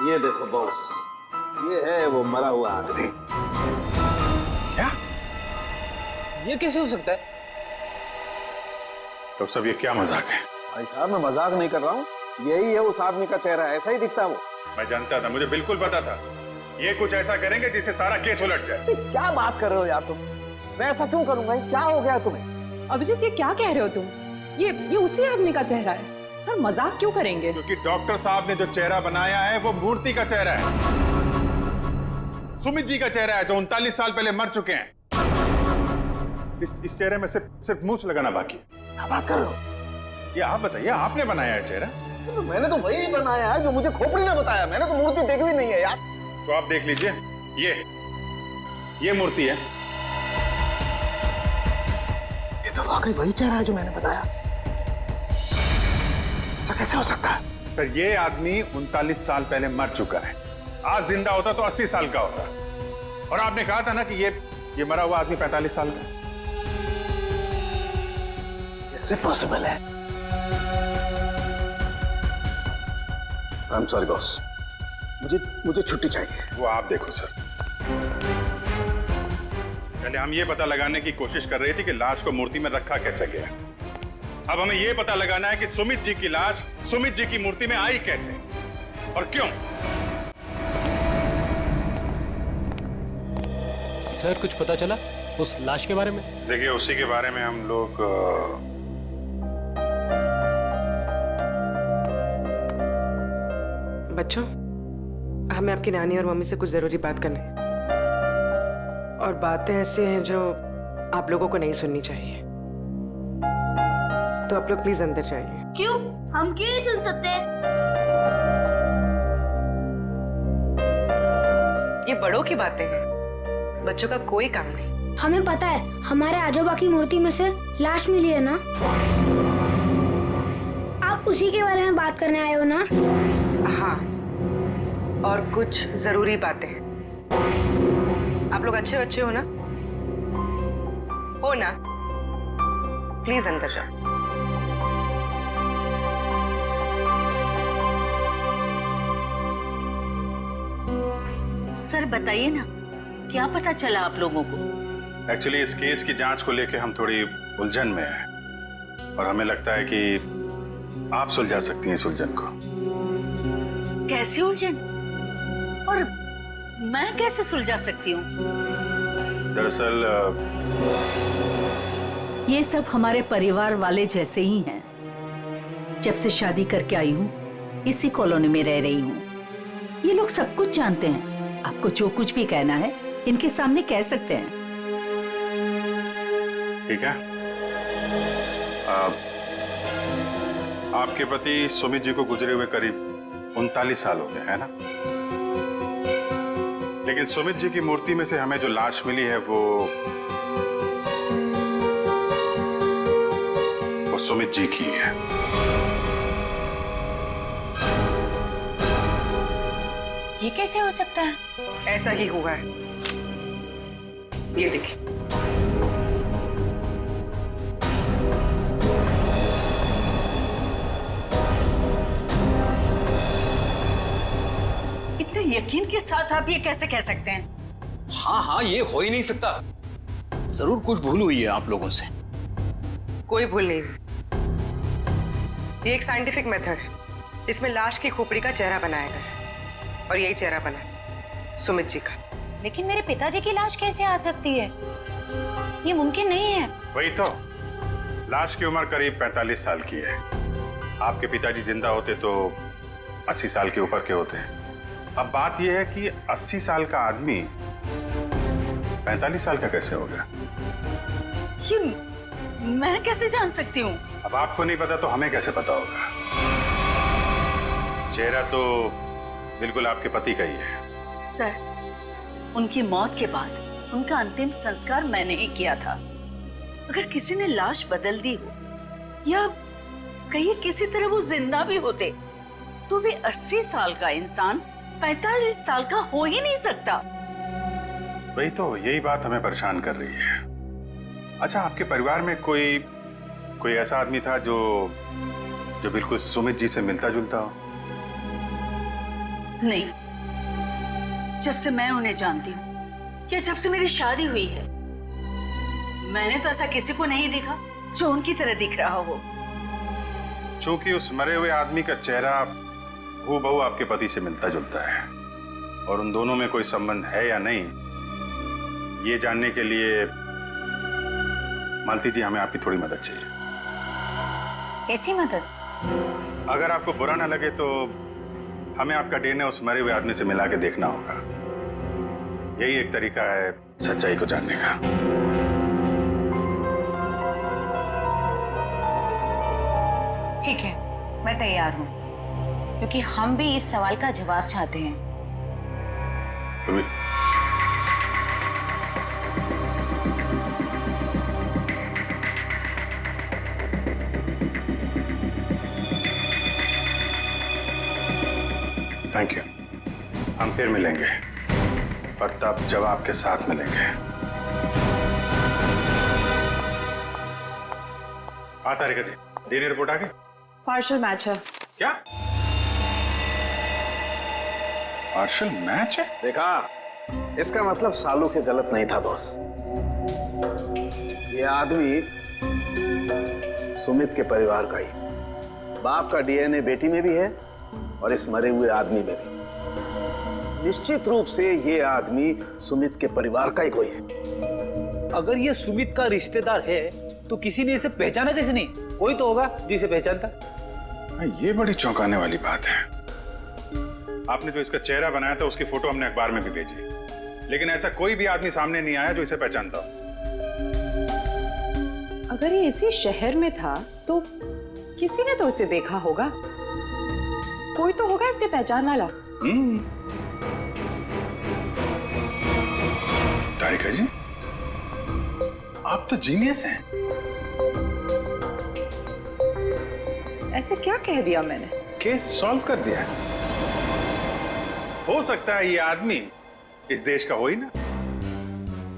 ये देखो बॉस, ये है वो मरा हुआ आदमी। क्या? ये कैसे हो सकता है? डॉक्टर साहब, ये क्या मजाक है? भाई साहब, मैं मजाक नहीं कर रहा हूँ, यही है उस आदमी का चेहरा, ऐसा ही दिखता है वो। मैं जानता था, मुझे बिल्कुल पता था ये कुछ ऐसा करेंगे जिससे सारा केस उलट जाए। क्या बात कर रहे हो यार तुम? मैं ऐसा क्यों करूंगा? क्या हो गया तुम्हें? अभिजीत, ये क्या कह रहे हो तुम? ये उसी आदमी का चेहरा है सर, मजाक क्यों करेंगे? क्योंकि डॉक्टर साहब ने जो चेहरा बनाया है वो मूर्ति का चेहरा है, सुमित जी का चेहरा है जो 39 साल पहले मर चुके हैं। इस चेहरे में सिर्फ मूंछ लगाना बाकी। क्या बात कर रहे हो? ये आप बताइए, आपने बनाया है चेहरा? तो मैंने तो वही बनाया है जो मुझे खोपड़ी ने बताया, मैंने तो मूर्ति देखी भी नहीं है यार। तो आप देख लीजिए, ये मूर्ति है। ये तो वाकई वही चेहरा है जो मैंने बताया। ऐसा कैसे हो सकता है? सर, ये आदमी 39 साल पहले मर चुका है, आज जिंदा होता तो 80 साल का होता। और आपने कहा था ना कि ये मरा हुआ आदमी 45 साल का। कैसे पॉसिबल है? आई एम सॉरी बॉस, मुझे छुट्टी चाहिए। वो आप देखो सर, पहले हम ये पता लगाने की कोशिश कर रहे थे कि लाश को मूर्ति में रखा कैसे गया। अब हमें ये पता लगाना है कि सुमित जी की लाश सुमित जी की मूर्ति में आई कैसे और क्यों। सर, कुछ पता चला उस लाश के बारे में? देखिए, उसी के बारे में हम लोग बच्चों, हमें आपकी नानी और मम्मी से कुछ जरूरी बात करनी है, और बातें ऐसे हैं जो आप लोगों को नहीं सुननी चाहिए, तो आप लोग प्लीज अंदर जाइए। क्यों? हम क्यों नहीं सुन सकते? ये बड़ों की बातें हैं, बच्चों का कोई काम नहीं। हमें पता है, हमारे आजोबा की मूर्ति में से लाश मिली है ना। आप उसी के बारे में बात करने आए हो ना? हाँ, और कुछ जरूरी बातें हैं। आप लोग अच्छे बच्चे हो ना? हो ना? प्लीज अंदर जाओ। सर बताइए ना, क्या पता चला आप लोगों को? एक्चुअली इस केस की जांच को लेकर हम थोड़ी उलझन में हैं और हमें लगता है कि आप सुलझा सकती हैं इस उलझन को। कैसी उलझन? और मैं कैसे सुलझा सकती हूँ? दरअसल ये सब हमारे परिवार वाले जैसे ही हैं। जब से शादी करके आई हूँ इसी कॉलोनी में रह रही हूँ। ये लोग सब कुछ जानते हैं। आपको जो कुछ भी कहना है इनके सामने कह सकते हैं। ठीक है, आपके पति सुमित जी को गुजरे हुए करीब 39 साल हो गए, है ना? लेकिन सुमित जी की मूर्ति में से हमें जो लाश मिली है वो सुमित जी की है। ये कैसे हो सकता है? ऐसा ही हुआ है, ये देखिए। इतने यकीन के साथ आप ये कैसे कह सकते हैं? हाँ, ये हो ही नहीं सकता। जरूर कुछ भूल हुई है आप लोगों से। कोई भूल नहीं। ये एक साइंटिफिक मेथड है जिसमें लाश की खोपड़ी का चेहरा बनाया गया है, और यही चेहरा बना है सुमित जी का। लेकिन मेरे पिताजी की लाश कैसे आ सकती है? ये मुमकिन नहीं है। वही तो, लाश की उम्र करीब 45 साल की है। आपके पिताजी जिंदा होते तो 80 साल के ऊपर के होते हैं। अब बात यह है कि 80 साल का आदमी 45 साल का कैसे हो गया? ये मैं कैसे जान सकती हूँ? अब आपको नहीं पता तो हमें कैसे पता होगा? चेहरा तो बिल्कुल आपके पति का ही है। सर, उनकी मौत के बाद उनका अंतिम संस्कार मैंने ही किया था। अगर किसी ने लाश बदल दी हो या कहीं किसी तरह वो जिंदा भी होते तो वे 80 साल का इंसान 45 साल का हो ही नहीं सकता। वही तो, यही बात हमें परेशान कर रही है। अच्छा, आपके परिवार में कोई ऐसा आदमी था जो बिल्कुल सुमित जी से मिलता जुलता हो? नहीं, जब से मैं उन्हें जानती हूँ या जब से मेरी शादी हुई है, मैंने तो ऐसा किसी को नहीं देखा जो उनकी तरह दिख रहा हो। चूंकि उस मरे हुए आदमी का चेहरा हूबहू आपके पति से मिलता जुलता है और उन दोनों में कोई संबंध है या नहीं, ये जानने के लिए मालती जी हमें आपकी थोड़ी मदद चाहिए। कैसी मदद? अगर आपको बुरा ना लगे तो हमें आपका डीएनए उस मरे हुए आदमी से मिला के देखना होगा। यही एक तरीका है सच्चाई को जानने का। ठीक है, मैं तैयार हूँ, क्योंकि हम भी इस सवाल का जवाब चाहते हैं। Thank you. हम फिर मिलेंगे और तब जवाब के साथ मिलेंगे। हाँ तारिका जी, डीएनए रिपोर्ट आ गई? पार्शियल मैच है। क्या पार्शियल मैच है? देखा, इसका मतलब सालू के गलत नहीं था बॉस। ये आदमी सुमित के परिवार का ही, बाप का डीएनए बेटी में भी है और इस मरे हुए आदमी में भी। निश्चित रूप से ये आदमी सुमित के परिवार का ही कोई है। अगर ये सुमित का रिश्तेदार है तो किसी ने इसे पहचाना कैसे नहीं? कोई तो होगा जो इसे पहचानता। ये बड़ी चौंकाने वाली बात है। आपने जो इसका चेहरा बनाया था उसकी फोटो हमने अखबार में भी भेजी, लेकिन ऐसा कोई भी आदमी सामने नहीं आया जो इसे पहचानता हो। अगर ये इसी शहर में था तो किसी ने तो इसे देखा होगा। कोई तो होगा इसके पहचान वाला। तारिका जी, आप तो जीनियस हैं। ऐसे क्या कह दिया मैंने? केस सॉल्व कर दिया। हो सकता है ये आदमी इस देश का हो ही ना।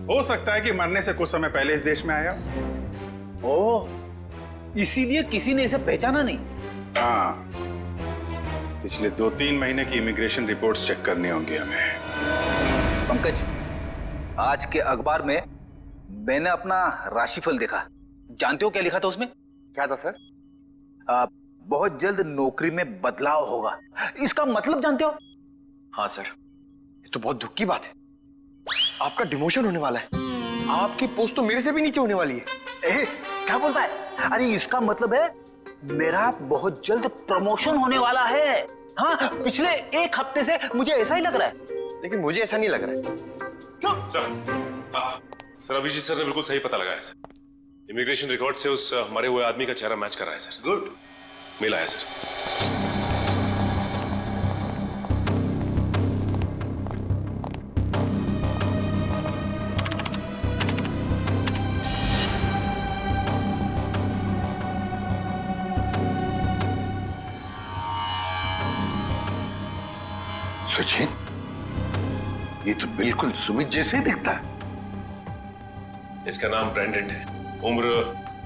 हो सकता है कि मरने से कुछ समय पहले इस देश में आया। ओह, इसीलिए किसी ने इसे पहचाना नहीं। हाँ, पिछले 2-3 महीने की इमिग्रेशन रिपोर्ट्स चेक करनी होंगी हमें। पंकज, आज के अखबार में मैंने अपना राशिफल देखा। जानते हो क्या लिखा था उसमें? क्या था सर? बहुत जल्द नौकरी में बदलाव होगा। इसका मतलब जानते हो? हाँ सर, ये तो बहुत दुख की बात है। आपका डिमोशन होने वाला है। आपकी पोस्ट तो मेरे से भी नीचे होने वाली है। क्या बोलता है? अरे इसका मतलब है मेरा बहुत जल्द प्रमोशन होने वाला है। हाँ, पिछले 1 हफ्ते से मुझे ऐसा ही लग रहा है। लेकिन मुझे ऐसा नहीं लग रहा है। क्यों? सर अभिजीत सर ने बिल्कुल सही पता लगाया सर। इमिग्रेशन रिकॉर्ड से उस मरे हुए आदमी का चेहरा मैच कर रहा है सर। गुड, मिला है सर। सचिन, ये तो बिल्कुल सुमित जैसे ही दिखता है। इसका नाम ब्रेंडन है, उम्र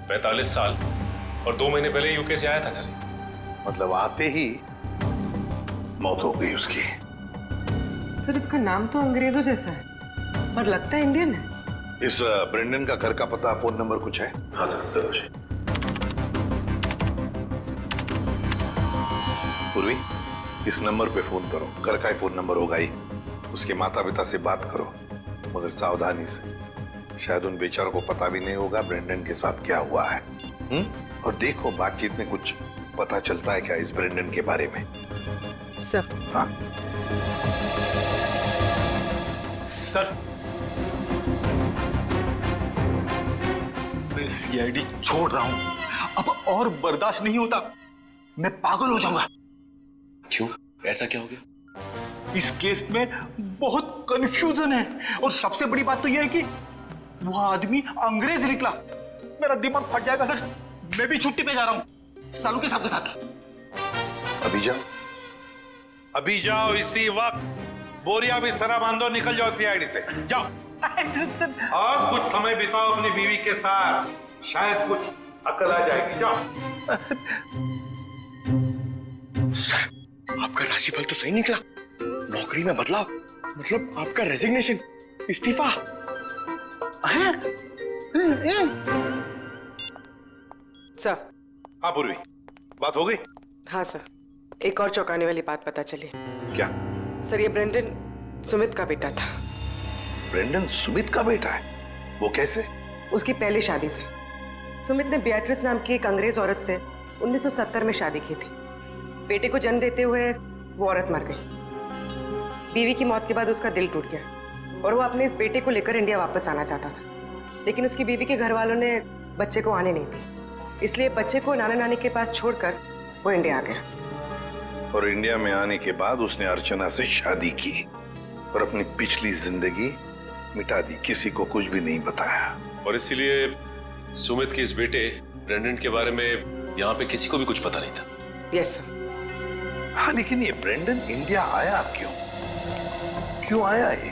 45 साल और 2 महीने पहले यूके से आया था सर। मतलब आते ही मौत हो गई उसकी। सर इसका नाम तो अंग्रेजों जैसा है पर लगता है इंडियन है। इस ब्रेंडन का घर का पता, फोन नंबर कुछ है? हाँ सर, जरूर। पूर्वी, इस नंबर पे फोन करो। घर का ही फोन नंबर होगा ही। उसके माता पिता से बात करो, मगर सावधानी से। शायद उन बेचारों को पता भी नहीं होगा ब्रेंडन के साथ क्या हुआ है। और देखो बातचीत में कुछ पता चलता है क्या इस ब्रेंडन के बारे में। सर। हाँ सर, मैं सीआईडी छोड़ रहा हूं। अब और बर्दाश्त नहीं होता। मैं पागल हो जाऊंगा। क्यों? ऐसा क्या हो गया? इस केस में बहुत कंफ्यूजन है और सबसे बड़ी बात तो यह है कि वो आदमी अंग्रेज निकला। मेरा दिमाग फट जाएगा सर। मैं भी छुट्टी पे जा रहा हूं सालू के साथ। अभी जाओ, अभी जाओ, इसी वक्त बोरिया भी सरा बांधो, निकल जाओ सीआईडी से। जाओ और कुछ समय बिताओ अपनी बीवी के साथ, शायद कुछ अकल आ जाएगी। जाओ। सर, आपका राशिफल तो सही निकला। नौकरी में बदलाव मतलब आपका रेजिग्नेशन, इस्तीफा? सर। हाँ पूर्वी, बात हो गई? हाँ सर, एक और चौंकाने वाली बात पता चली। क्या? सर, ये ब्रेंडन सुमित का बेटा था। ब्रेंडन सुमित का बेटा है? वो कैसे? उसकी पहली शादी से। सुमित ने बियाट्रिस नाम की एक अंग्रेज औरत से 1970 में शादी की थी। बेटे को जन्म देते हुए वो औरत मर गई। बीवी की मौत के बाद उसका दिल टूट गया और वो अपने इस बेटे को लेकर इंडिया वापस आना चाहता था, लेकिन उसकी बीवी के घर वालों ने बच्चे को आने नहीं दी, इसलिए बच्चे को नाना नानी के पास छोड़कर वो इंडिया आ गया। और इंडिया में आने के बाद उसने अर्चना से शादी की और अपनी पिछली जिंदगी मिटा दी, किसी को कुछ भी नहीं बताया। और इसीलिए सुमित के इस बेटे ब्रेंडन के बारे में यहाँ पे किसी को भी कुछ पता नहीं था। Yes sir. हाँ, लेकिन ये ब्रेंडन इंडिया आया क्यों आया ये?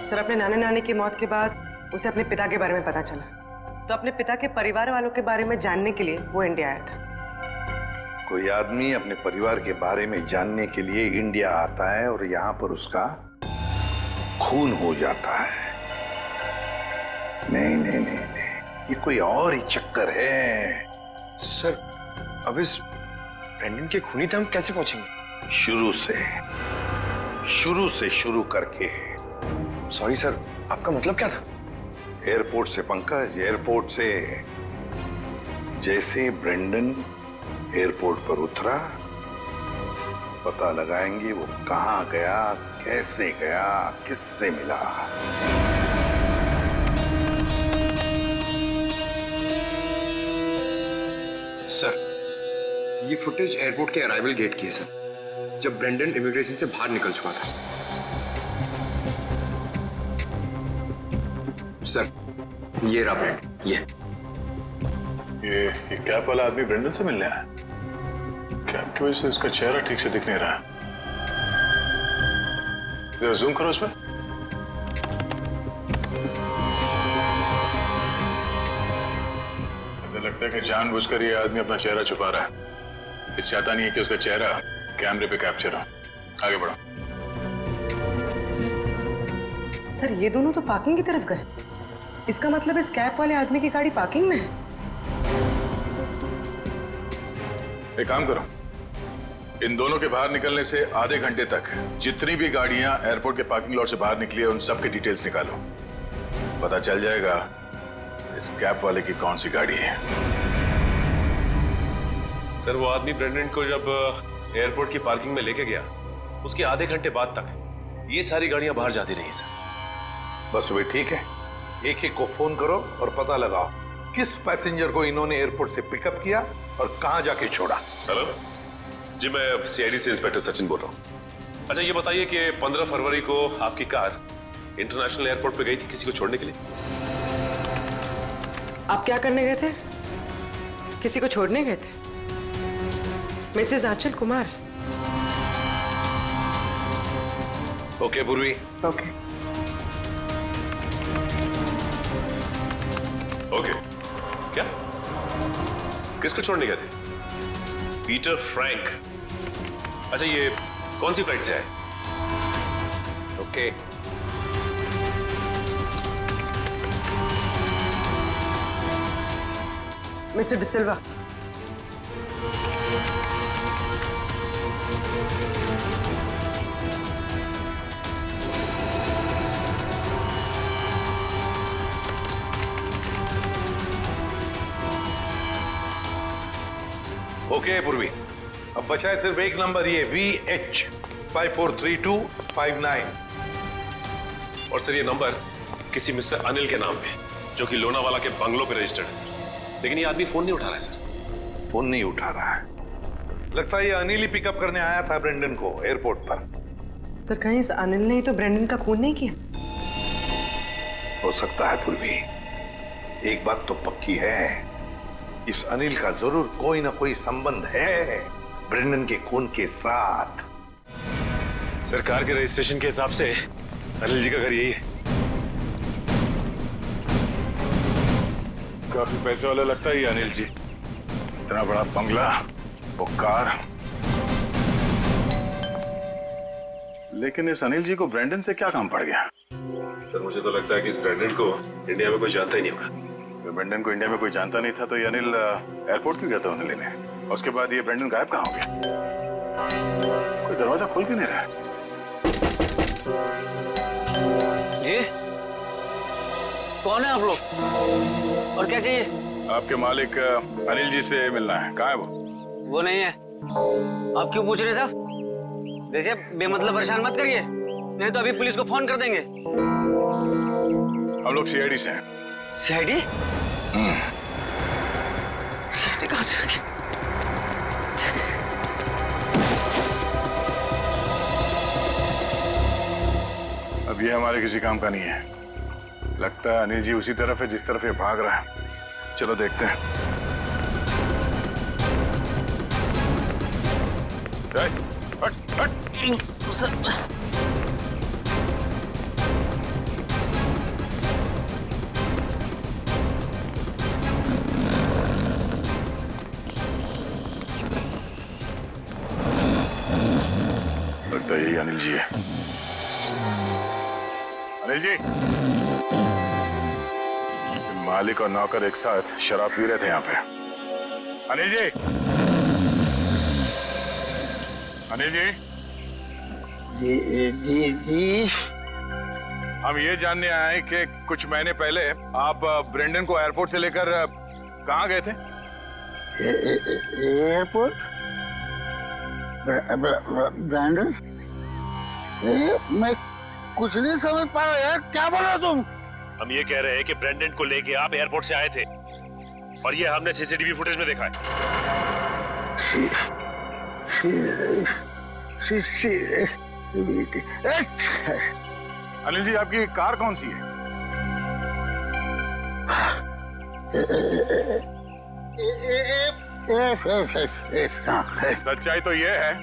सर, अपने नाना नानी की मौत के बाद उसे अपने पिता के बारे में पता चला, तो अपने पिता के परिवार वालों के बारे में जानने के लिए वो इंडिया आया था। कोई आदमी अपने परिवार के बारे में जानने के लिए इंडिया आता है और यहाँ पर उसका खून हो जाता है। नहीं, ये कोई और ही चक्कर है। सर, अब इस ब्रेंडन के खूनी तक हम कैसे पहुंचेंगे? शुरू से शुरू करके। सॉरी सर, आपका मतलब क्या था? एयरपोर्ट से पंकज, एयरपोर्ट से। जैसे ब्रेंडन एयरपोर्ट पर उतरा, पता लगाएंगे वो कहां गया, कैसे गया, किससे मिला। सर, ये फुटेज एयरपोर्ट के अराइवल गेट की है सर, जब ब्रेंडन इमिग्रेशन से बाहर निकल चुका था। सर, ये रहा ब्रेंडन, ये कैप वाला आदमी ब्रेंडन से मिलने आया? कैप की वजह से उसका चेहरा ठीक से दिख नहीं रहा। जरा जूम करो उसमें। ऐसा लगता है कि जानबूझकर ये आदमी अपना चेहरा छुपा रहा है। ये चाहता नहीं है कि उसका चेहरा कैमरे पे कैप्चर हो। आगे बढ़ो। सर, ये दोनों तो पार्किंग की तरफ गए। इसका मतलब इस कैप वाले आदमी की गाड़ी पार्किंग में है। एक काम करो, इन दोनों के बाहर निकलने से आधे घंटे तक जितनी भी गाड़ियां एयरपोर्ट के पार्किंग लॉट से बाहर निकली है उन सब के डिटेल्स निकालो। पता चल जाएगा इस कैप वाले की कौन सी गाड़ी है। सर, वो आदमी ब्रेंडन को जब एयरपोर्ट की पार्किंग में लेके गया, उसके आधे घंटे बाद तक ये सारी गाड़ियां बाहर जाती रही सर। बस वे ठीक है, एक को फोन करो और पता लगाओ किस पैसेंजर को इन्होंने एयरपोर्ट से पिकअप किया और कहां जाके छोड़ा। हेलो जी, मैं सीआईडी से इंस्पेक्टर सचिन बोल रहा हूँ। अच्छा, ये बताइए कि 15 फरवरी को आपकी कार इंटरनेशनल एयरपोर्ट पे गई थी किसी को छोड़ने के लिए? आप क्या करने गए थे? किसी को छोड़ने गए थे? मिसेस आंचल कुमार। ओके पूर्वी। ओके। क्या? किसको छोड़ने गए थे? Peter Frank. अच्छा, ये कौन सी फ्लाइट से आए? ओके। मिस्टर डिसिल्वा, ओके पूर्वी, अब बचा है सिर्फ एक नंबर, ये VH 543259। और सर, ये नंबर किसी मिस्टर अनिल के नाम पे, जो कि लोनावाला के बंगलो पे रजिस्टर्ड है सर। लेकिन ये आदमी फोन नहीं उठा रहा है सर। फोन नहीं उठा रहा है? लगता है ये अनिल ही पिकअप करने आया था ब्रेंडन को एयरपोर्ट पर। सर, कहीं इस अनिल ने ही तो ब्रेंडन का खून नहीं किया? हो सकता है पूर्वी। एक बात तो पक्की है, इस अनिल का जरूर कोई ना कोई संबंध है ब्रेंडन के खून के साथ। सरकार के रजिस्ट्रेशन के हिसाब से अनिल जी का घर यही है। काफी पैसे वाला लगता है ये अनिल जी। इतना बड़ा बंगला, वो कार। लेकिन इस अनिल जी को ब्रेंडन से क्या काम पड़ गया? सर मुझे तो लगता है कि इस ब्रेंडन को इंडिया में कोई जानता ही नहीं होगा। तो ब्रेंडन को इंडिया में कोई जानता नहीं था तो ये अनिल एयरपोर्ट क्यों गया था उन्हें लेने? उसके बाद ये ब्रेंडन गायब कहाँ हो गया? कोई दरवाजा खोल क्यों नहीं रहा? जी कौन है आप लोग और क्या चाहिए? आपके मालिक अनिल जी से मिलना है। कहाँ है वो? वो नहीं है। आप क्यों पूछ रहे साहब? देखिए बेमतलब परेशान मत करिए, नहीं तो अभी पुलिस को फोन कर देंगे। हम लोग सीआईडी से हैं। सीआईडी? सीआईडी कहाँ से आ गई? अब ये हमारे किसी काम का नहीं है। लगता है अनिल जी उसी तरफ है जिस तरफ ये भाग रहा है। चलो देखते हैं। हट, हट। लगता है यही अनिल जी है। अनिल जी, मालिक और नौकर एक साथ शराब पी रहे थे यहाँ पे। अनिल जी, अनिल जी, जी। हम ये जानने आए कि कुछ महीने पहले आप ब्रेंडन को एयरपोर्ट से लेकर कहाँ गए थे? एयरपोर्ट? ब्रेंडन? मैं कुछ नहीं समझ पा रहा यार, क्या बोल रहे हो तुम? हम ये कह रहे हैं कि ब्रेंडन को लेके आप एयरपोर्ट से आए थे और ये हमने सीसीटीवी फुटेज में देखा है। अनिल जी, आपकी कार कौन सी है? सच्चाई तो ये है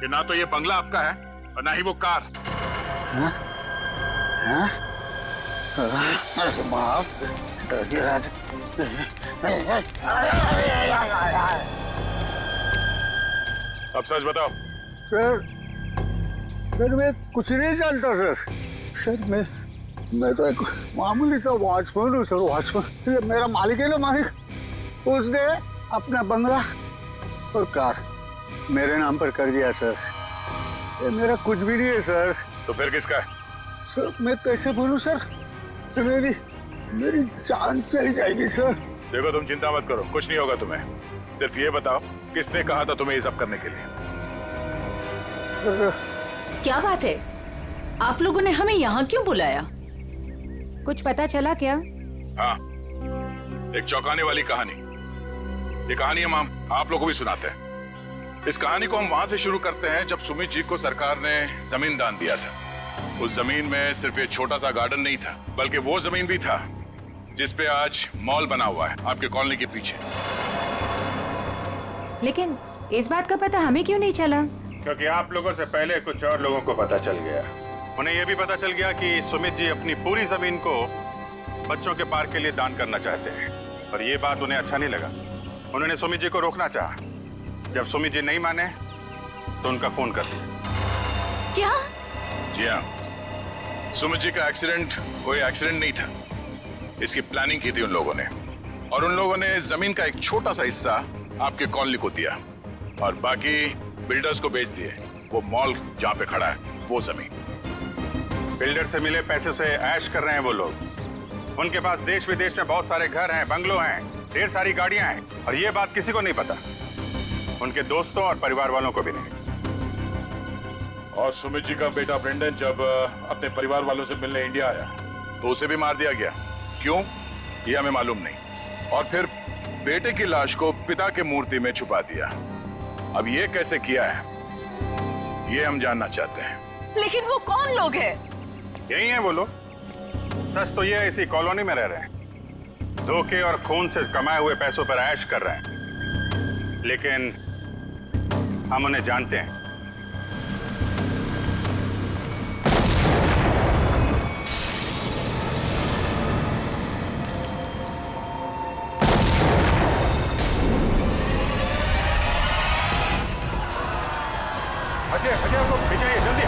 कि ना तो ये बंगला आपका है और ना ही वो कार। अब सच बताओ। सर मैं कुछ नहीं जानता सर मैं तो एक मामूली सा वॉचमैन हूँ सर, वॉचमैन। ये मेरा मालिक है ना, मालिक, उसने अपना बंगला और कार मेरे नाम पर कर दिया सर। ये मेरा कुछ भी नहीं है सर। तो फिर किसका है? सर मैं कैसे बोलूं सर, मेरी जान चली जाएगी सर। देखो तुम चिंता मत करो, कुछ नहीं होगा तुम्हें। सिर्फ ये बताओ किसने कहा था तुम्हें ये सब करने के लिए? क्या बात है, आप लोगों ने हमें यहाँ क्यों बुलाया? कुछ पता चला क्या? हाँ, एक चौंकाने वाली कहानी। ये कहानी हम आप लोगों को भी सुनाते हैं। इस कहानी को हम वहां से शुरू करते हैं जब सुमित जी को सरकार ने जमीन दान दिया था। उस जमीन में सिर्फ ये छोटा सा गार्डन नहीं था, बल्कि वो जमीन भी था जिसपे आज मॉल बना हुआ है आपके कॉलोनी के पीछे। लेकिन इस बात का पता हमें क्यों नहीं चला? क्योंकि आप लोगों से पहले कुछ और लोगों को पता चल गया। उन्हें यह भी पता चल गया कि सुमित जी अपनी पूरी जमीन को बच्चों के पार्क के लिए दान करना चाहते हैं, और ये बात उन्हें अच्छा नहीं लगा। उन्होंने सुमित जी को रोकना चाहा। जब सुमित जी नहीं माने तो उनका फोन कर दिया। क्या? जी हाँ, सुमित जी का एक्सीडेंट कोई एक्सीडेंट नहीं था। इसकी प्लानिंग की थी उन लोगों ने, और उन लोगों ने जमीन का एक छोटा सा हिस्सा आपके कॉलोनी को दिया और बाकी बिल्डर्स को बेच दिए। वो मॉल जहाँ पे खड़ा है वो जमीन। बिल्डर से मिले पैसे से ऐश कर रहे हैं वो लोग। उनके पास देश विदेश में बहुत सारे घर हैं, बंगलो हैं, ढेर सारी गाड़ियां हैं, और ये बात किसी को नहीं पता, उनके दोस्तों और परिवार वालों को भी नहीं। और सुमित जी का बेटा ब्रेंडन जब अपने परिवार वालों से मिलने इंडिया आया तो उसे भी मार दिया गया। क्यों, ये हमें मालूम नहीं। और फिर बेटे की लाश को पिता के मूर्ति में छुपा दिया। अब ये कैसे किया है ये हम जानना चाहते हैं। लेकिन वो कौन लोग हैं? यही हैं वो लोग। सच तो ये इसी कॉलोनी में रह रहे हैं, धोखे और खून से कमाए हुए पैसों पर ऐश कर रहे हैं, लेकिन हम उन्हें जानते हैं। अजय, अजय को भेजिए जल्दी।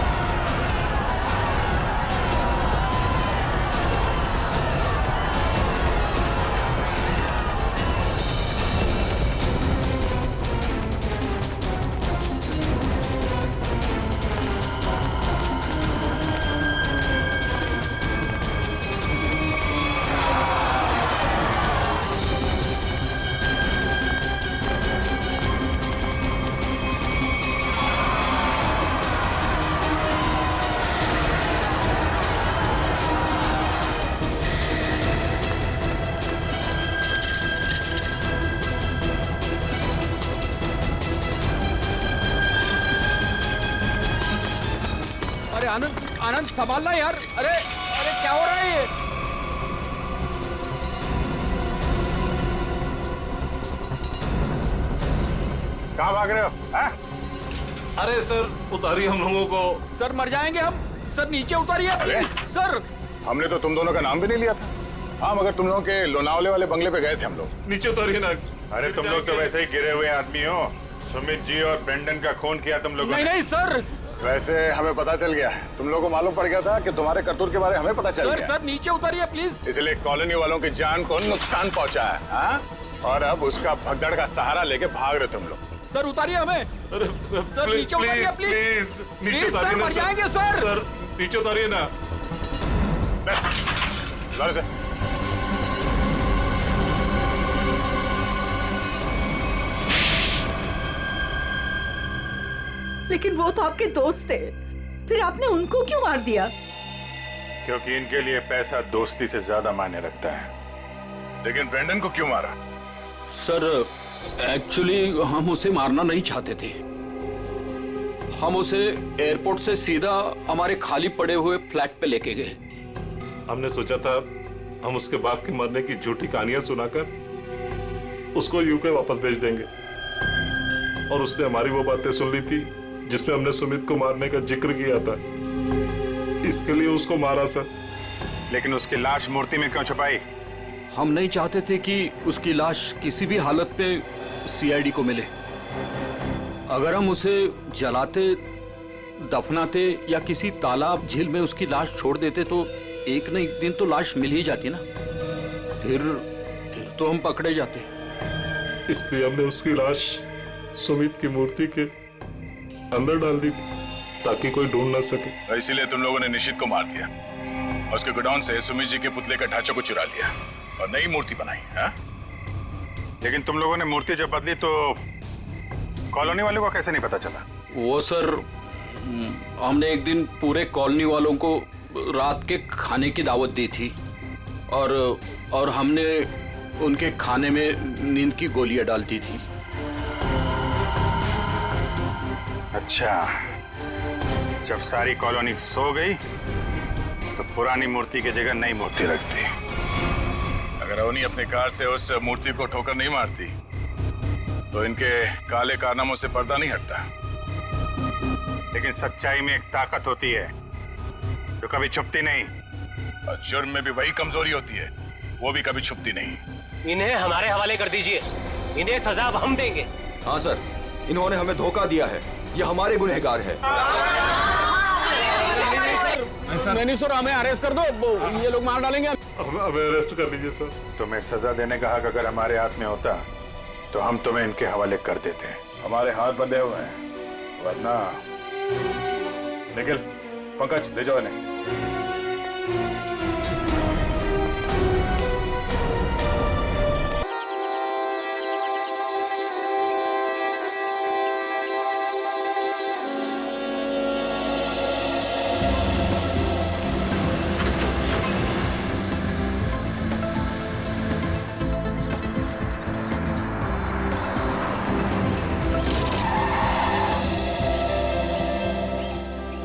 अरे आनंद आनंद संभालना यार। अरे अरे क्या हो रहा है ये? कहाँ भाग रहे हो? अरे सर उतारिए हम लोगों को। सर मर जाएंगे हम। सर नीचे उतारिए प्लीज। सर हमने तो तुम दोनों का नाम भी नहीं लिया था। हाँ मगर तुम लोगों के लोनावले वाले बंगले पे गए थे हम लोग। नीचे उतारिए ना। अरे तुम लोग तो वैसे ही गिरे हुए आदमी हो। सुमित जी और ब्रेंडन का खून किया तुम लोगों ने। नहीं सर। वैसे हमें पता चल गया, तुम लोगों को मालूम पड़ गया था कि तुम्हारे करतूत के बारे में हमें पता चल गया। सर नीचे उतारिए प्लीज। इसलिए कॉलोनी वालों की जान को नुकसान पहुंचा है। हाँ? और अब उसका भगदड़ का सहारा लेके भाग रहे तुम लोग। सर उतारिए हमें। सर नीचे उतारिए प्लीज। नीचे उतारिए ना मर जाएंगे सर। सर नीचे उतारिए ना। लेकिन वो तो आपके दोस्त थे, फिर आपने उनको क्यों मार दिया? क्योंकि इनके लिए पैसा दोस्ती से ज्यादा मायने रखता है। लेकिन ब्रेंडन को क्यों मारा? सर एक्चुअली हम उसे मारना नहीं चाहते थे। हम उसे एयरपोर्ट से सीधा हमारे खाली पड़े हुए फ्लैट पे लेके गए। हमने सोचा था हम उसके बाप के मरने की झूठी कहानियां सुनाकर उसको यूके वापस भेज देंगे, और उसने हमारी वो बातें सुन ली थी जिसमें हमने सुमित को मारने का जिक्र किया था। इसके लिए उसको मारा सर। लेकिन उसकी लाश मूर्ति में क्यों छुपाई? हम नहीं चाहते थे कि उसकी लाश किसी भी हालत में सीआईडी को मिले। अगर हम उसे जलाते, दफनाते या किसी तालाब झील में उसकी लाश छोड़ देते तो एक न एक दिन तो लाश मिल ही जाती ना। फिर तो हम पकड़े जाते। इसलिए हमने उसकी लाश सुमित की मूर्ति के अंदर डाल दी थी ताकि कोई ढूंढ ना सके। इसीलिए तुम लोगों ने निशित को मार दिया और उसके गोडाउन से सुमित जी के पुतले का ढांचा को चुरा लिया और नई मूर्ति बनाई। हाँ? लेकिन तुम लोगों ने मूर्ति जब बदली तो कॉलोनी वालों को कैसे नहीं पता चला? वो सर हमने एक दिन पूरे कॉलोनी वालों को रात के खाने की दावत दी थी और हमने उनके खाने में नींद की गोलियां डालती थी। अच्छा, जब सारी कॉलोनी सो गई तो पुरानी मूर्ति की जगह नई मूर्ति रख दी। अगर अवनी अपनी कार से उस मूर्ति को ठोकर नहीं मारती तो इनके काले कारनामों से पर्दा नहीं हटता। लेकिन सच्चाई में एक ताकत होती है जो कभी छुपती नहीं, और जुर्म में भी वही कमजोरी होती है, वो भी कभी छुपती नहीं। इन्हें हमारे हवाले कर दीजिए, इन्हें सजा अब हम देंगे। हाँ सर, इन्होंने हमें धोखा दिया है, ये हमारे गुनहगार है। नहीं सर, हमें अरेस्ट कर दो, ये लोग मार डालेंगे। हमें अरेस्ट कर लीजिए सर। तुम्हें सजा देने का हक अगर हमारे हाथ में होता तो हम तुम्हें इनके हवाले कर देते। हमारे हाथ बंधे हुए हैं, वरना निखिल, पंकज ले जाओ इन्हें।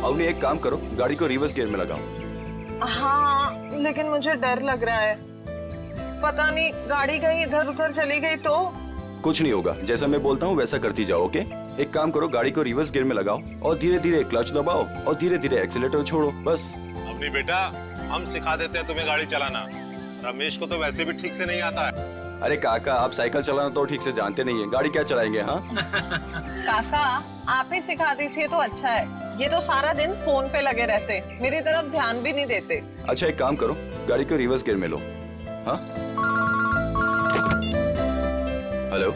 अवनी एक काम करो, गाड़ी को रिवर्स गियर में लगाओ। हाँ, लेकिन मुझे डर लग रहा है। पता नहीं गाड़ी कहीं इधर उधर चली गई तो? कुछ नहीं होगा, जैसा मैं बोलता हूँ वैसा करती जाओ। ओके, एक काम करो, गाड़ी को रिवर्स गियर में लगाओ और धीरे धीरे क्लच दबाओ और धीरे धीरे एक्सीलेटर छोड़ो, बस। अवनी बेटा, हम सिखा देते हैं तुम्हें गाड़ी चलाना। रमेश को तो वैसे भी ठीक से नहीं आता है। अरे काका, आप साइकिल चलाना तो ठीक से जानते नहीं है, गाड़ी क्या चलाएंगे? हाँ काका, आप ही सिखा दीजिए तो अच्छा है। ये तो सारा दिन फोन पे लगे रहते, मेरी तरफ ध्यान भी नहीं देते। अच्छा एक काम करो, गाड़ी को रिवर्स गियर में लो। हाँ, हेलो,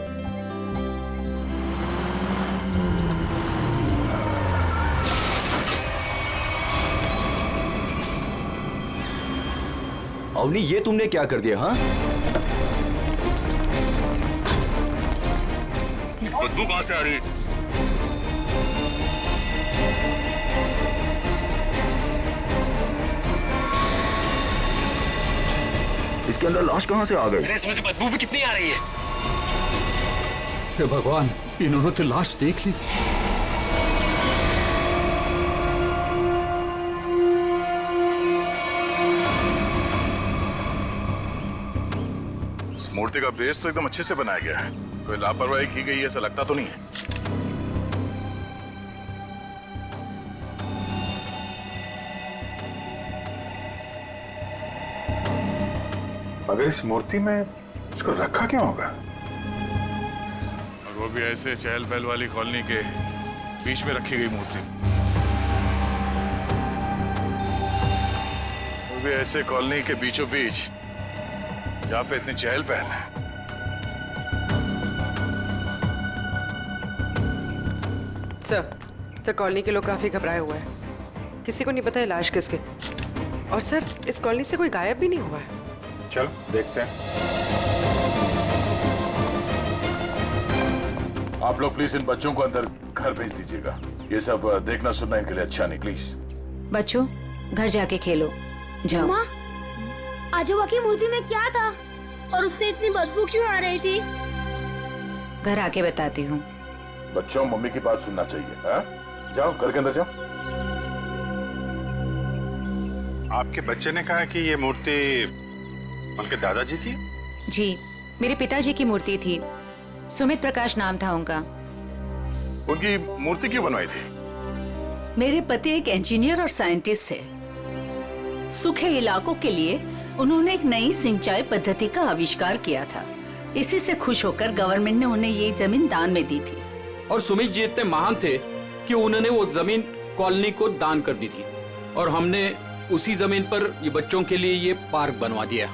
अवनी ये तुमने क्या कर दिया? हाँ, बदबू कहां से आ रही है? इसके अंदर लाश कहां से आ गई? इसमें से बदबू भी कितनी आ रही है? हे भगवान, इन्होंने तो लाश देख ली। मूर्ति का बेस तो एकदम अच्छे से बनाया गया है, कोई लापरवाही की गई ऐसा लगता तो नहीं है। मगर इस मूर्ति में इसको रखा क्यों होगा? और वो भी ऐसे चहल पहल वाली कॉलोनी के बीच में रखी गई मूर्ति, वो भी ऐसे कॉलोनी के बीचों बीच जहाँ पे इतनी चहल पहल है। सर कॉलोनी के लोग काफी घबराए हुए हैं, किसी को नहीं पता है लाश किसकी। और सर इस कॉलोनी से कोई गायब भी नहीं हुआ है। चलो देखते हैं। आप लोग प्लीज इन बच्चों को अंदर घर भेज दीजिएगा, ये सब देखना सुनना इनके लिए अच्छा नहीं। प्लीज बच्चों घर जाके खेलो, जाओ। माँ, आजोबा की मूर्ति में क्या था और उससे इतनी बदबू क्यों आ रही थी? घर आके बताती हूँ। बच्चों मम्मी की बात सुनना चाहिए, हाँ? जाओ घर के अंदर जाओ। आपके बच्चे ने कहा कि ये मूर्ति उनके दादाजी की? जी, मेरे पिताजी की मूर्ति थी, सुमित प्रकाश नाम था उनका। उनकी मूर्ति क्यों बनवाई थी? मेरे पति एक इंजीनियर और साइंटिस्ट थे। सूखे इलाकों के लिए उन्होंने एक नई सिंचाई पद्धति का आविष्कार किया था। इसी से खुश होकर गवर्नमेंट ने उन्हें ये जमीन दान में दी थी। और सुमित जी इतने महान थे कि उन्होंने वो जमीन कॉलोनी को दान कर दी थी, और हमने उसी जमीन पर ये बच्चों के लिए ये पार्क बनवा दिया।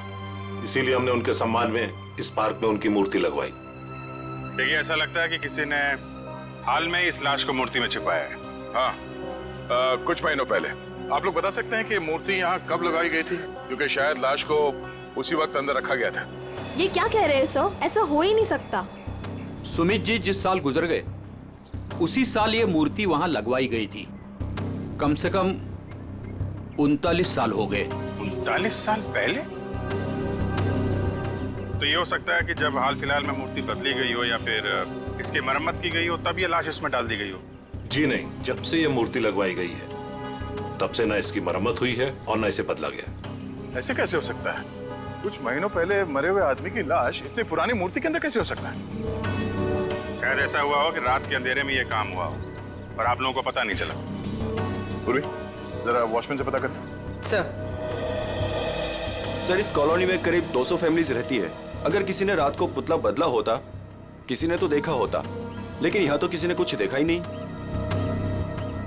इसीलिए हमने उनके सम्मान में इस पार्क में उनकी मूर्ति लगवाई। देखिए ऐसा लगता है कि किसी ने हाल में इस लाश को मूर्ति में छिपाया है। हाँ, कुछ महीनों पहले। आप लोग बता सकते हैं कि मूर्ति यहाँ कब लगाई गई थी? क्योंकि शायद लाश को उसी वक्त अंदर रखा गया था। ये क्या कह रहे हैं सर? ऐसा हो ही नहीं सकता। सुमित जी जिस साल गुजर गए उसी साल ये मूर्ति वहां लगवाई गई थी। कम से कम 39 साल हो गए। 39 साल पहले? तो ये हो सकता है कि जब हाल फिलहाल में मूर्ति बदली गई हो या फिर इसकी मरम्मत की गई हो, तब ये लाश इसमें डाल दी गई हो। जी नहीं, जब से ये मूर्ति लगवाई गई है तब से ना इसकी मरम्मत हुई है और ना इसे बदला गया। ऐसे कैसे हो सकता है? कुछ महीनों पहले मरे हुए आदमी की लाश इतनी पुरानी मूर्ति के अंदर कैसे हो सकता है? शायद ऐसा हुआ हो कि रात के अंधेरे में ये काम हुआ हो और आप लोगों को पता नहीं चला। पूर्वी, जरा वॉचमैन से पता कर। सर इस कॉलोनी में करीब 200 फैमिलीज रहती है। अगर किसी ने रात को पुतला बदला होता, किसी ने तो देखा होता, लेकिन यहाँ तो किसी ने कुछ देखा ही नहीं।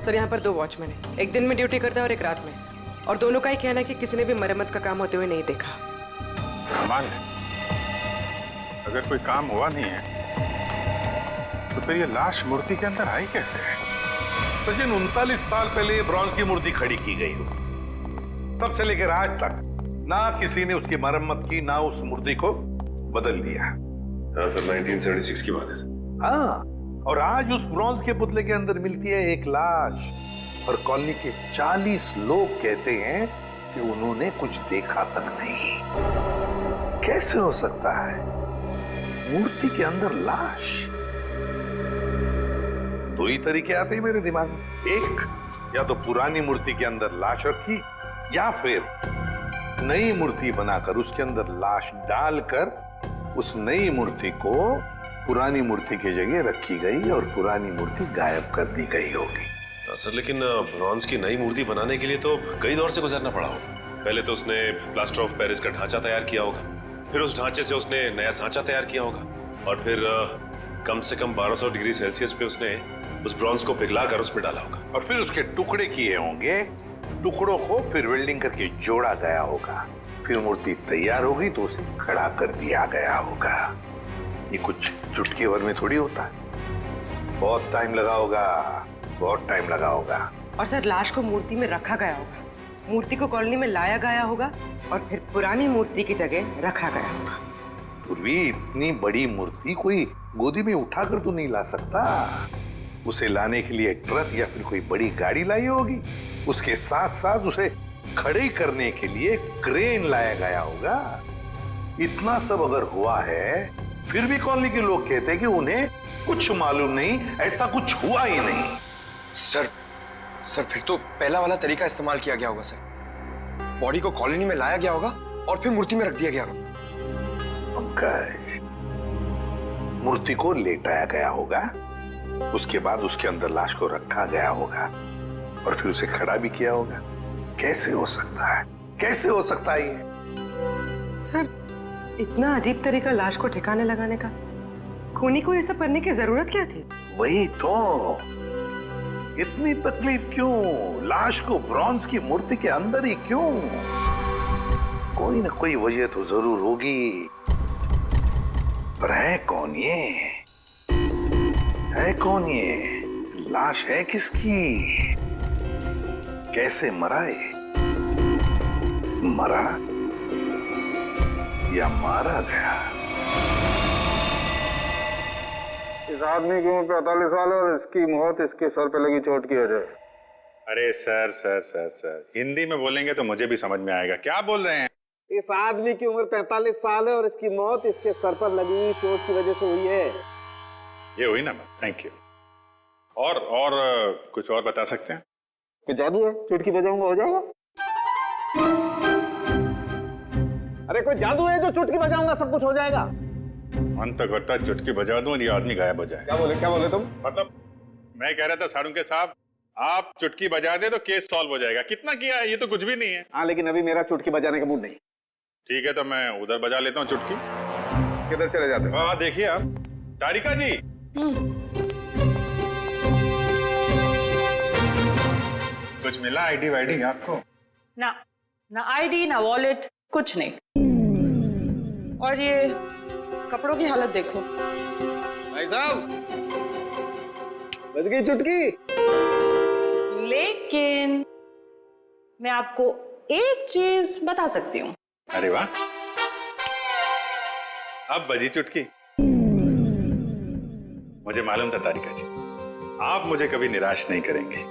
सर यहाँ पर 2 वॉचमैन है, एक दिन में ड्यूटी करता है और एक रात में, और दोनों का ही कहना है कि किसी ने भी मरम्मत का काम होते हुए नहीं देखा। कमाल है, अगर कोई काम हुआ नहीं है तो फिर ये लाश मूर्ति के अंदर आई कैसे? सचिन 39 साल पहले ब्रॉन्ज की मूर्ति खड़ी की गई हो, तब से लेकर आज तक ना किसी ने उसकी मरम्मत की, ना उस मूर्ति को बदल दिया। हाँ सर, 1976 की बात है सर। हाँ, और आज उस ब्रॉन्ज के पुतले के अंदर मिलती है एक लाश, और कॉलोनी के 40 लोग कहते हैं कि उन्होंने कुछ देखा तक नहीं। कैसे हो सकता है मूर्ति के अंदर लाश? 2 ही तरीके आते हैं मेरे दिमाग में। एक, या तो पुरानी मूर्ति के अंदर लाश रखी, या फिर नई मूर्ति बनाकर उसके अंदर लाश डालकर उस नई मूर्ति को पुरानी मूर्ति की जगह रखी गई और पुरानी मूर्ति गायब कर दी गई होगी। सर लेकिन ब्रॉन्ज की नई मूर्ति बनाने के लिए तो कई दौर से गुजरना पड़ा होगा। पहले तो उसने प्लास्टर ऑफ पेरिस का ढांचा तैयार किया होगा, फिर उस ढांचे से उसने नया सांचा तैयार किया होगा, और फिर कम से कम 1200 डिग्री सेल्सियस पे उसने उस ब्रॉन्ज को पिघलाकर उसमें डाला होगा, और फिर उसके टुकड़े किए होंगे। टुकड़ों को फिर वेल्डिंग करके जोड़ा गया होगा, फिर मूर्ति तैयार होगी तो उसे खड़ा कर दिया गया होगा। ये कुछ चुटकी भर में थोड़ी होता है, बहुत टाइम लगा होगा, बहुत टाइम लगा होगा। और सर लाश को मूर्ति में रखा गया होगा, मूर्ति को कॉलोनी में लाया गया होगा, और फिर पुरानी मूर्ति की जगह रखा गया होगा। पूर्वी, इतनी बड़ी मूर्ति कोई गोदी में उठाकर तो नहीं ला सकता। उसे लाने के लिए ट्रक या फिर कोई बड़ी गाड़ी लाई होगी। उसके साथ साथ उसे खड़े करने के लिए क्रेन लाया गया होगा। इतना सब अगर हुआ है, फिर भी कॉलोनी के लोग कहते हैं कि उन्हें कुछ मालूम नहीं, ऐसा कुछ हुआ ही नहीं। सर फिर तो पहला वाला तरीका इस्तेमाल किया गया होगा सर। बॉडी को कॉलोनी में लाया गया होगा और फिर मूर्ति में रख दिया गया होगा। पंकज, मूर्ति को लेटाया गया होगा, उसके बाद उसके अंदर लाश को रखा गया होगा और फिर उसे खड़ा भी किया होगा। कैसे हो सकता है, कैसे हो सकता है ये? सर, इतना अजीब तरीका लाश को ठिकाने लगाने का, खूनी को ये सब करने की जरूरत क्या थी? वही तो, इतनी तकलीफ क्यों? लाश को ब्रॉन्ज की मूर्ति के अंदर ही क्यों? कोई ना कोई वजह तो जरूर होगी, पर है कौन ये? है कौन ये? लाश है किसकी? कैसे मरा ये? मरा या मारा गया? इस आदमी की उम्र 45 साल है और इसकी मौत इसके सर पे लगी चोट की वजह। अरे sir sir sir sir, Hindi में बोलेंगे तो मुझे भी समझ में आएगा। क्या बोल रहे हैं? इस आदमी की उम्र 45 साल है और इसकी मौत इसके सर पर लगी चोट की वजह से हुई है। ये हुई ना? Thank you. और कुछ और बता सकते हैं? कोई जादू है? चुटकी बजाऊंगा हो जाएगा? अरे कोई जादू है जो चुटकी बजाऊंगा सब कुछ हो जाएगा? मन तो करता है चुटकी बजा दूं और ये आदमी गायब हो जाए। क्या बोले तुम? मतलब मैं कह रहा था साड़ू साहब, आप चुटकी बजा दे तो केस सॉल्व हो जाएगा। कितना किया है, ये तो कुछ भी नहीं है। हाँ, लेकिन अभी मेरा चुटकी बजाने का मूड नहीं। ठीक है, तो मैं उधर बजा लेता हूँ चुटकी। किधर चले जाते हो? हाँ देखिए आप, तारिका जी। कुछ मिला आईडी वाईडी आपको? ना आईडी ना वॉलेट, कुछ नहीं। और ये कपड़ों की हालत देखो। भाई साहब, बज गई चुटकी। लेकिन मैं आपको एक चीज बता सकती हूँ। अरे वाह, अब बजी चुटकी। मुझे मालूम था तारिका जी, आप मुझे कभी निराश नहीं करेंगे।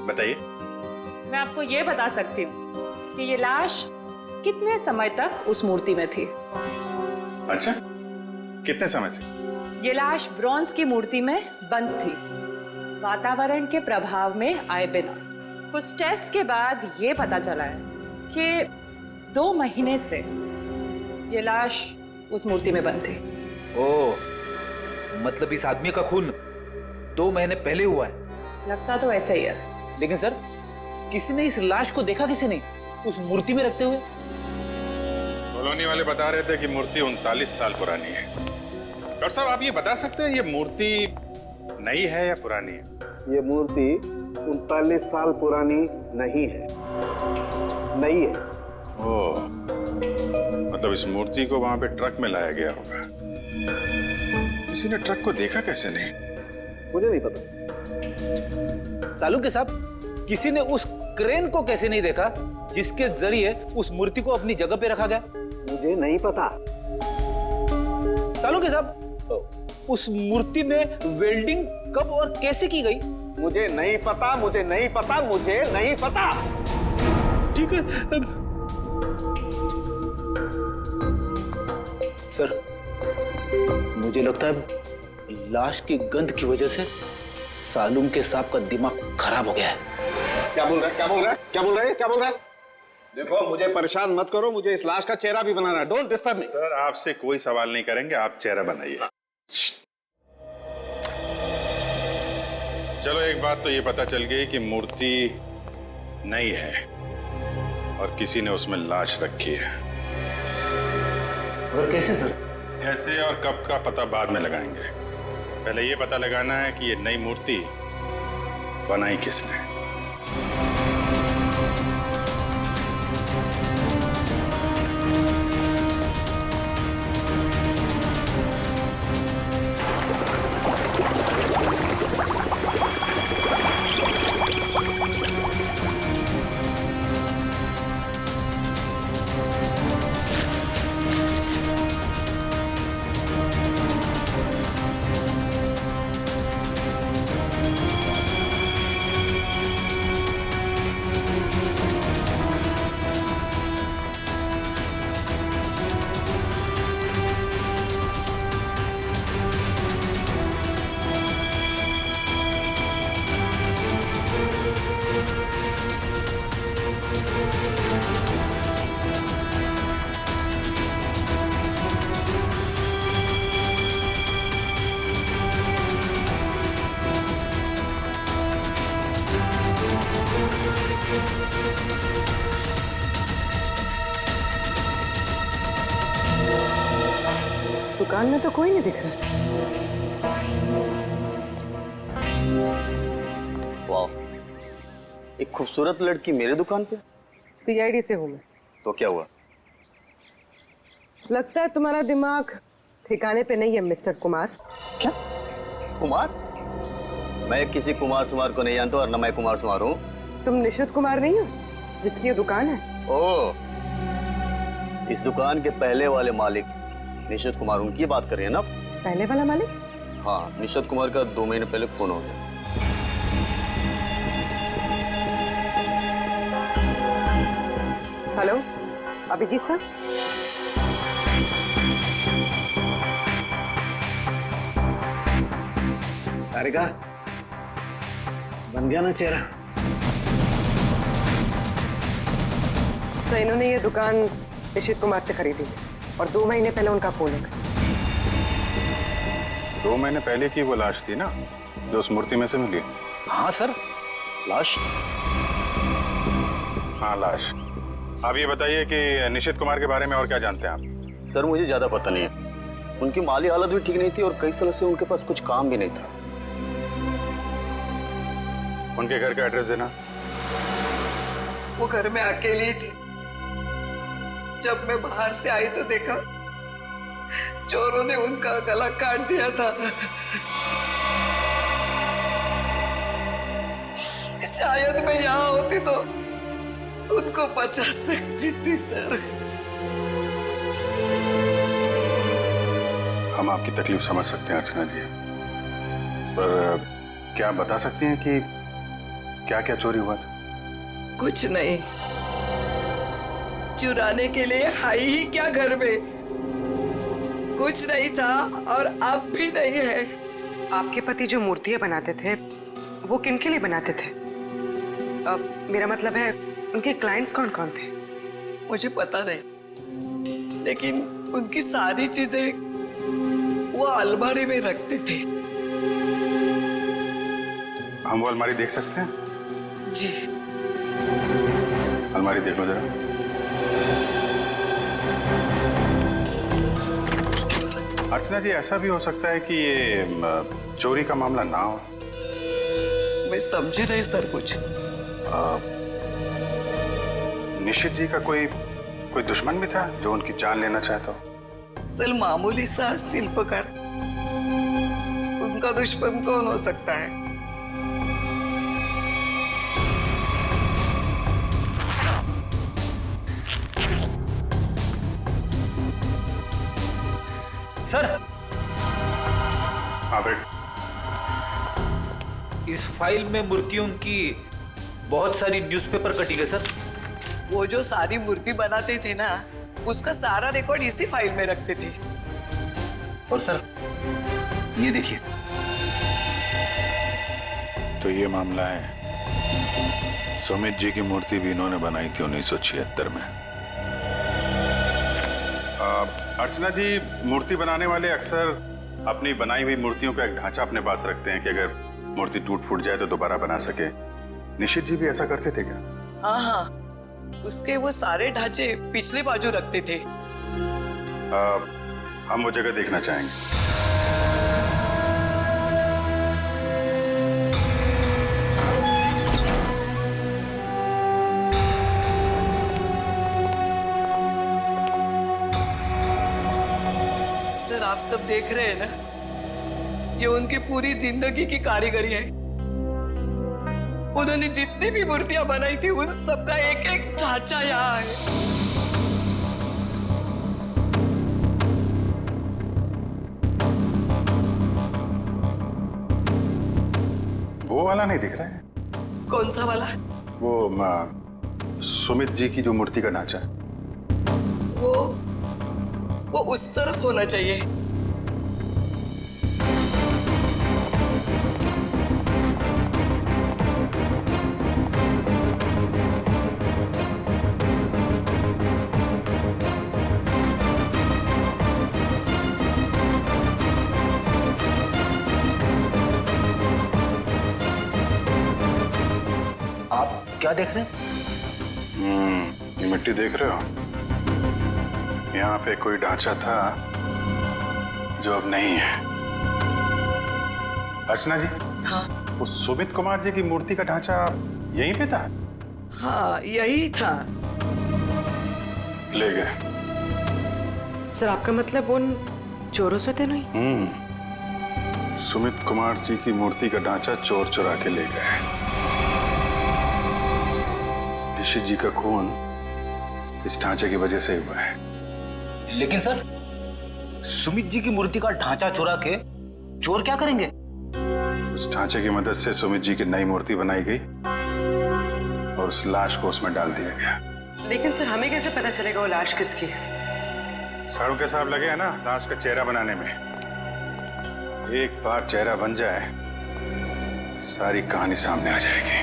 बताइए। मैं आपको ये बता सकती हूँ कि ये लाश कितने समय तक उस मूर्ति में थी। अच्छा, कितने समय से? ये लाश ब्रॉन्ज की मूर्ति में बंद थी, वातावरण के प्रभाव में आए बिना। कुछ टेस्ट के बाद ये पता चला है कि 2 महीने से ये लाश उस मूर्ति में बंद थी। ओह, मतलब इस आदमी का खून 2 महीने पहले हुआ है? लगता तो ऐसा ही है। लेकिन सर, किसी ने इस लाश को देखा किसी ने उस मूर्ति में रखते हुए? कॉलोनी वाले बता रहे थे कि मूर्ति 39 साल पुरानी है। डॉक्टर साहब, आप ये बता सकते हैं ये मूर्ति नई है या पुरानी है? ये मूर्ति 39 साल पुरानी नहीं है, नई है। ओह, मतलब इस मूर्ति को वहां पे ट्रक में लाया गया होगा। किसी ने ट्रक को देखा कैसे नहीं? मुझे नहीं पता। सालू के साहब, किसी ने उस क्रेन को कैसे नहीं देखा जिसके जरिए उस मूर्ति को अपनी जगह पे रखा गया? मुझे नहीं पता। सालू के साहब, उस मूर्ति में वेल्डिंग कब और कैसे की गई? मुझे नहीं पता, मुझे नहीं पता, मुझे नहीं पता। ठीक है सर, मुझे लगता है लाश की गंध की वजह से सालूम के साहब का दिमाग खराब हो गया है। क्या बोल रहा है? क्या बोल रहा है? क्या बोल रहा है? क्या बोल रहा है? देखो, मुझे परेशान मत करो, मुझे इस लाश का चेहरा भी बनाना है। Don't disturb me. सर, आपसे कोई सवाल नहीं करेंगे, आप चेहरा बनाइए। चलो, एक बात तो ये पता चल गई कि मूर्ति नई है और किसी ने उसमें लाश रखी है। और कैसे सर? कैसे और कब का पता बाद में लगाएंगे। पहले ये पता लगाना है कि ये नई मूर्ति बनाई किसने। दुकान में तो कोई नहीं दिख रहा। वाह, एक खूबसूरत लड़की मेरे दुकान पे। सीआईडी से हूँ मैं। तो क्या हुआ? लगता है तुम्हारा दिमाग ठिकाने पे नहीं है मिस्टर कुमार। क्या? कुमार? मैं किसी कुमार सुमार को नहीं जानता और न मैं कुमार सुमार हूँ। तुम निशित कुमार नहीं हो जिसकी ये दुकान है? ओ, इस दुकान के पहले वाले मालिक निशित कुमार, उनकी बात कर रही है ना? पहले वाला मालिक? हाँ, निशित कुमार का 2 महीने पहले खून हो गया। Hello, Abhijit sir. तारिका, बन गया ना चेहरा? तो इन्होंने ये दुकान निशित कुमार से खरीदी और 2 महीने पहले उनका खून हो गया। 2 महीने पहले की वो लाश थी ना जो उस मूर्ति में से मिली? हाँ सर, लाश। हाँ, लाश। आप ये बताइए कि निशित कुमार के बारे में और क्या जानते हैं आप? सर मुझे ज्यादा पता नहीं है। उनकी माली हालत भी ठीक नहीं थी और कई सालों से उनके पास कुछ काम भी नहीं था। उनके घर का एड्रेस देना। वो घर में अकेली थी। जब मैं बाहर से आई तो देखा चोरों ने उनका गला काट दिया था। शायद मैं यहाँ होती तो उनको बचा सकती थी सर। हम आपकी तकलीफ समझ सकते हैं अर्चना जी, पर क्या आप बता सकती हैं कि क्या क्या चोरी हुआ था? कुछ नहीं, चुराने के लिए आई ही क्या घर में? कुछ नहीं था और अब भी नहीं है। आपके पति जो मूर्तियां बनाते थे वो किनके लिए बनाते थे? मेरा मतलब है उनके क्लाइंट्स कौन कौन थे? मुझे पता नहीं, लेकिन उनकी सारी चीजें वो अलमारी में रखते थे। हम वो अलमारी देख सकते हैं? जी। अलमारी देख लो जरा। अर्चना जी, ऐसा भी हो सकता है कि ये चोरी का मामला ना हो। मैं समझी नहीं सर कुछ। निशित जी का कोई दुश्मन भी था जो उनकी जान लेना चाहता हो? सर मामूली सा शिल्पकार, उनका दुश्मन कौन हो सकता है? सर। हाँ बेट। इस फाइल में मूर्तियों की बहुत सारी न्यूज़पेपर कटिंग है सर। वो जो सारी मूर्ति बनाते थे ना, उसका सारा रिकॉर्ड इसी फाइल में रखते थे। और सर ये देखिए। तो ये मामला है, सुमित जी की मूर्ति भी इन्होंने बनाई थी 1976 में। अर्चना जी, मूर्ति बनाने वाले अक्सर अपनी बनाई हुई मूर्तियों का एक ढांचा अपने पास रखते हैं कि अगर मूर्ति टूट फूट जाए तो दोबारा बना सके। निशित जी भी ऐसा करते थे क्या? हाँ हाँ, उसके वो सारे ढांचे पिछले बाजू रखते थे। हम वो जगह देखना चाहेंगे। सर आप सब देख रहे हैं ना, ये उनकी पूरी जिंदगी की कारीगरी है। उन्होंने जितनी भी मूर्तियां बनाई थी उन सबका एक एक ढांचा यहाँ है। वो वाला नहीं दिख रहा है? कौन सा वाला? वो सुमित जी की जो मूर्ति का ढांचा है। वो उस तरफ होना चाहिए। आप क्या देख रहे हैं? ये मिट्टी देख रहे हो? यहाँ पे कोई ढांचा था जो अब नहीं है। अर्चना जी, हाँ वो सुमित कुमार जी की मूर्ति का ढांचा यहीं पे था? हाँ यही था। ले गए। सर आपका मतलब उन चोरों से थे नहीं? सुमित कुमार जी की मूर्ति का ढांचा चोर चुरा के ले गए। ऋषि जी का खून इस ढांचे की वजह से हुआ है। लेकिन सर, सुमित जी की मूर्ति का ढांचा चुरा के चोर क्या करेंगे? उस ढांचे की मदद से सुमित जी की नई मूर्ति बनाई गई और उस लाश को उसमें डाल दिया गया। लेकिन सर हमें कैसे पता चलेगा वो लाश किसकी है? साड़ू के साहब लगे हैं ना लाश का चेहरा बनाने में। एक बार चेहरा बन जाए, सारी कहानी सामने आ जाएगी।